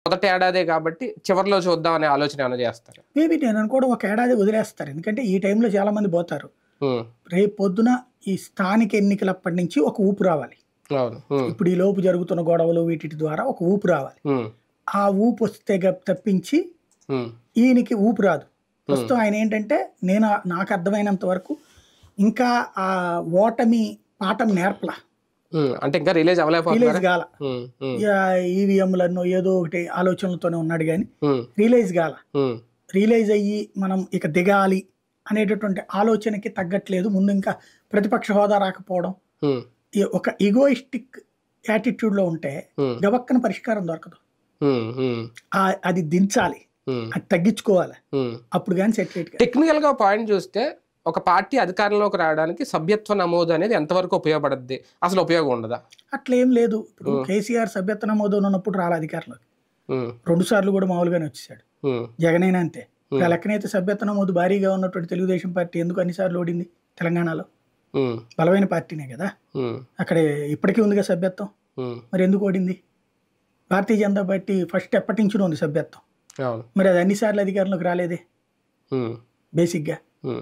మొదటి ఏడాదే కాబట్టి చివరిలో చూద్దాం అనే ఆలోచన ఏమైనా చేస్తారు? మేబీ నేను అనుకోవడం ఒక ఏడాది వదిలేస్తారు. ఎందుకంటే ఈ టైంలో చాలా మంది పోతారు. రేపు పొద్దున ఈ స్థానిక ఎన్నికలప్పటి నుంచి ఒక ఊపు రావాలి. ఇప్పుడు ఈ లోపు జరుగుతున్న గొడవలు వీటి ద్వారా ఒక ఊపు రావాలి. ఆ ఊపు వస్తే తప్పించి ఈయనకి ఊపు రాదు. ప్రస్తుతం ఆయన ఏంటంటే నాకు అర్థమైనంత వరకు ఇంకా ఆ ఓటమి పాఠం నేర్పల. అంటే ఇంకా రిలీజ్ గాల. ఈవీఎంలను ఏదో ఒకటి ఆలోచనలతోనే ఉన్నాడు కానీ రిలీజ్ గాల. రిలీజ్ అయ్యి మనం ఇక దిగాలి అనేటటువంటి ఆలోచనకి తగ్గట్లేదు. ముందు ఇంకా ప్రతిపక్ష హోదా రాకపోవడం, ఒక ఈగోయిస్టిక్ యాటిట్యూడ్ లో ఉంటే గబక్కన పరిష్కారం దొరకదు. అది దించాలి, అది తగ్గించుకోవాలి. అప్పుడు కానీ సెటిల్. టెక్నికల్ గా పాయింట్ చూస్తే ఒక పార్టీ అధికారంలోకి రావడానికి సభ్యత్వ నమోదు అనేది ఎంతవరకు ఉపయోగపడుద్ది, అసలు ఉపయోగం ఉండదా? అట్లేం లేదు. ఇప్పుడు కేసీఆర్ సభ్యత్వ నమోదు ఉన్నప్పుడు రాలే అధికారంలోకి. 2 సార్లు కూడా మామూలుగానే వచ్చేసాడు. జగనైనా అంతే. లెక్కనైతే సభ్యత్వ నమోదు భారీగా ఉన్నటువంటి తెలుగుదేశం పార్టీ ఎందుకు అన్నిసార్లు ఓడింది తెలంగాణలో? బలమైన పార్టీనే కదా అక్కడ, ఇప్పటికీ ఉందిగా సభ్యత్వం. మరి ఎందుకు ఓడింది? భారతీయ జనతా పార్టీ ఫస్ట్ ఎప్పటి నుంచో ఉంది సభ్యత్వం. మరి అది అన్నిసార్లు అధికారంలోకి రాలేదే బేసిక్గా.